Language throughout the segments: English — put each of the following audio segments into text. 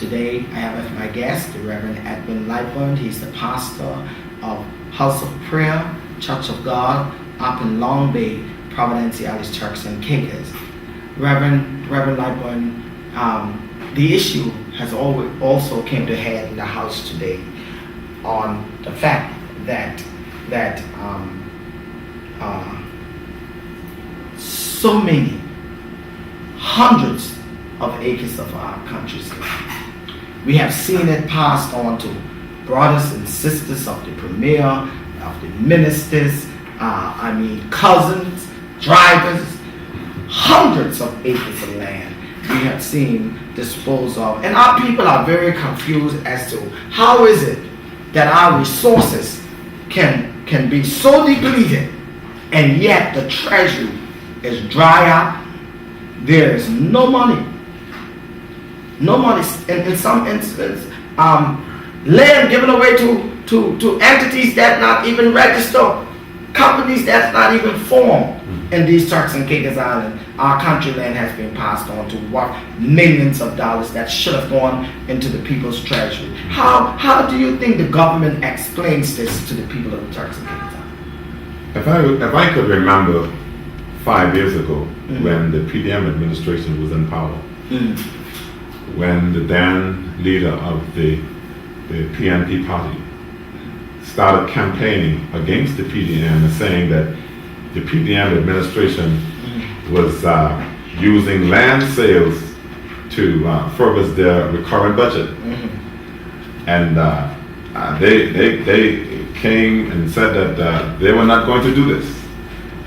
Today I have as my guest the Reverend Edwin Lightburn. He's the pastor of House of Prayer, Church of God, up in Long Bay, Providencialis, Turks and Caicos. Reverend Lightburn, the issue has also came to head in the House today on the fact that so many hundreds of acres of our country's land, we have seen it passed on to brothers and sisters of the premier, of the ministers, cousins, drivers. Hundreds of acres of land we have seen disposed of, and our people are very confused as to how is it that our resources can be so depleted and yet the treasury is dry up. There is no money. In some instances, land given away to entities that not even register, companies that's not even formed in these Turks and Caicos Islands. Our country land has been passed on to what millions of dollars that should have gone into the people's treasury. How do you think the government explains this to the people of the Turks and Caicos Islands? If I could remember 5 years ago, when the PDM administration was in power, when the then leader of the PNP party started campaigning against the PDM and saying that the PDM administration was using land sales to further their recurrent budget. And they came and said that they were not going to do this,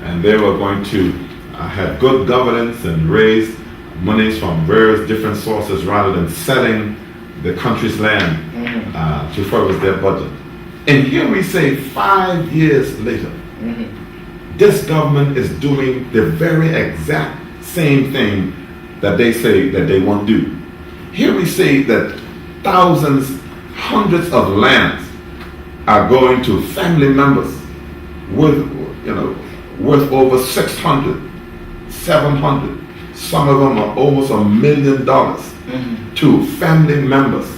and they were going to have good governance and raise monies from various different sources rather than selling the country's land to further their budget. And here we say 5 years later, this government is doing the very exact same thing that they say that they won't do. Here we say that thousands, hundreds of lands are going to family members worth over 600, 700. Some of them are almost $1 million to family members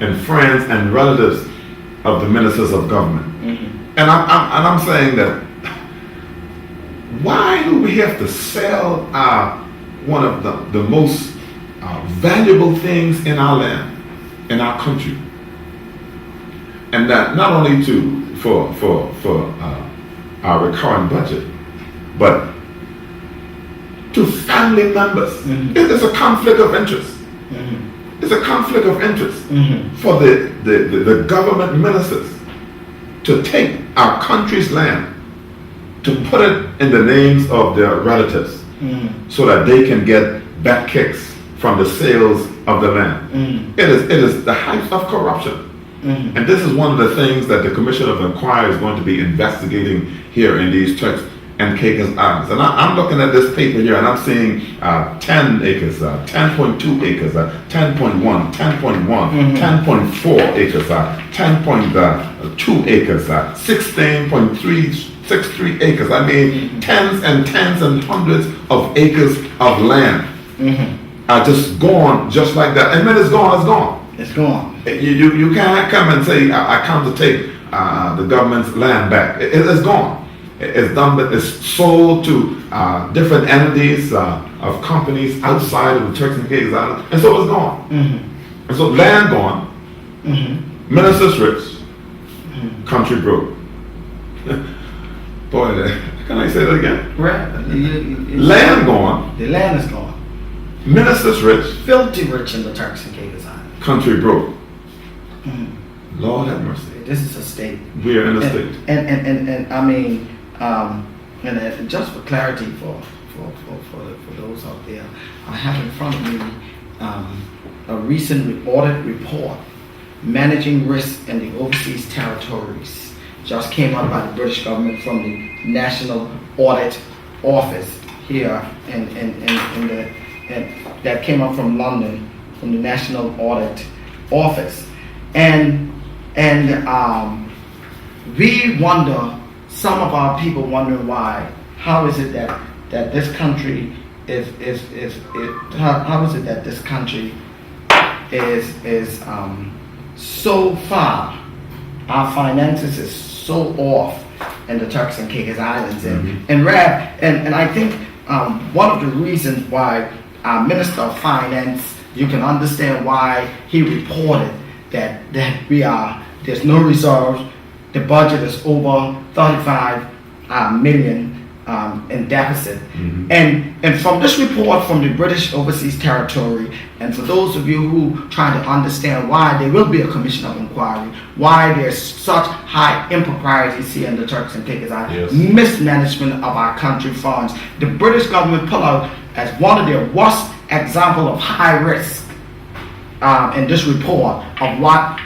and friends and relatives of the ministers of government. And I'm saying that why do we have to sell one of the most valuable things in our land, in our country, and that not only for our recurrent budget, but to family members? It's a conflict of interest. It's a conflict of interest for the government ministers to take our country's land, to put it in the names of their relatives so that they can get back kicks from the sales of the land. It is the height of corruption. And this is one of the things that the Commission of Inquiry is going to be investigating here in these Turks and Caicos Islands. And I'm looking at this paper here and I'm seeing 10 acres, 10.2 acres, 10.1, 10.1, 10.4 acres, 10.2 acres, 16.363 acres. I mean, tens and hundreds of acres of land are just gone just like that. And when it's gone, it's gone. It's gone. You can't come and say, I come to take the government's land back. It's gone. It's done, but it's sold to different entities of companies outside of the Turks and Caicos Islands, and so it's gone. And so land gone, ministers rich, country broke. Boy, can I say that again? Right. Land gone. The land is gone. Ministers rich. Filthy rich in the Turks and Caicos Islands. Country broke. Lord have mercy. This is a state. We are in a state. And I mean, and just for clarity for those out there, I have in front of me a recent audit report, Managing Risk in the Overseas Territories, just came out by the British government from the National Audit Office here, and that came out from London, from the National Audit Office, and we wonder. Some of our people wondering why. How is it that this country how is it that this country is so far, our finances is so off in the Turks and Caicos Islands, and I think one of the reasons why our Minister of Finance, you can understand why he reported that there's no reserves, the budget is over 35 million in deficit. And from this report from the British Overseas Territory, and for those of you who try to understand why there will be a commission of inquiry, why there's such high improprieties here in the Turks and Caicos Islands, mismanagement of our country funds, the British government pull out as one of their worst example of high risk in this report of what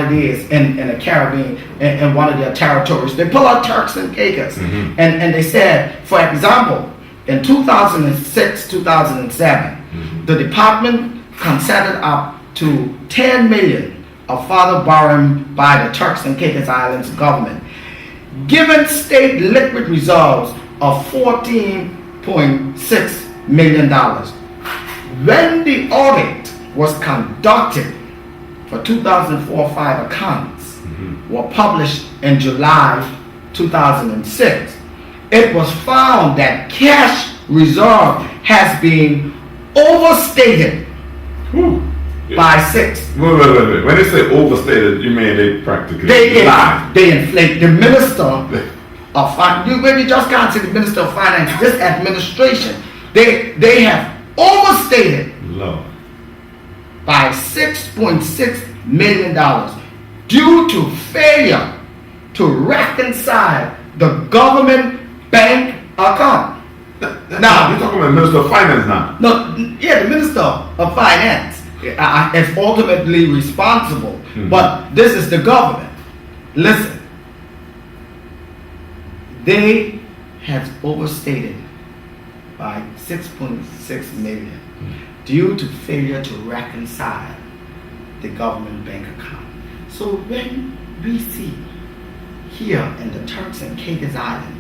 it is in the Caribbean in one of their territories. They pull out Turks and Caicos, and they said, for example, in 2006, 2007, the department consented up to 10 million of further borrowing by the Turks and Caicos Islands government, given state liquid reserves of $14.6 million. When the audit was conducted for 2004-05 accounts were published in July 2006, it was found that cash reserve has been overstated by 6. Wait. When they say overstated, you mean they practically lie? They inflate. The Minister of Finance, maybe just can't say the Minister of Finance, this administration, they have overstated by $6.6 million due to failure to reconcile the government bank account. Now you're talking about the Minister of Finance now. No, yeah, the Minister of Finance is ultimately responsible, but this is the government. Listen, they have overstated by 6.6 million due to failure to reconcile the government bank account. So when we see here in the Turks and Caicos Islands,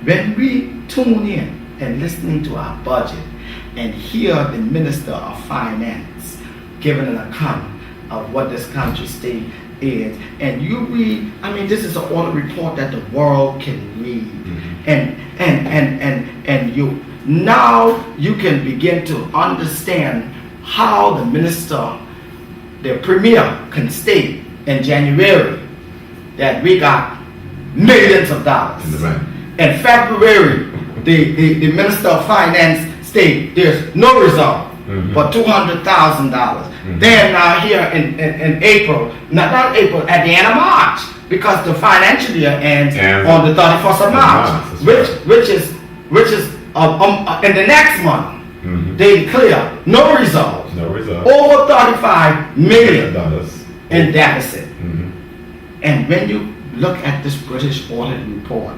when we tune in and listening to our budget and hear the Minister of Finance giving an account of what this country state is, and you read, I mean, this is an audit report that the world can read, and you now you can begin to understand how the minister, the premier, can state in January that we got millions of dollars. In the bank. In February, the Minister of Finance state there's no result but $200,000. Then now here in April, not April, at the end of March, because the financial year ends on the 31st of March, which is in the next month, they declare no result. Over $35 million in deficit. And when you look at this British audit report,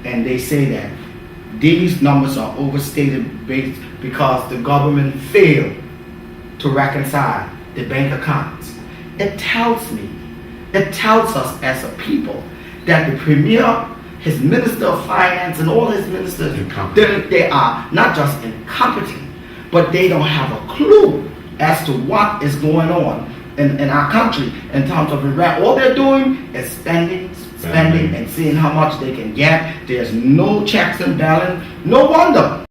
and they say that these numbers are overstated because the government failed to reconcile the bank accounts, it tells us as a people that the Premier, his Minister of Finance, and all his ministers, they are not just incompetent, but they don't have a clue as to what is going on in our country in terms of Iraq. All they're doing is spending and seeing how much they can get. There's no checks and balance. No wonder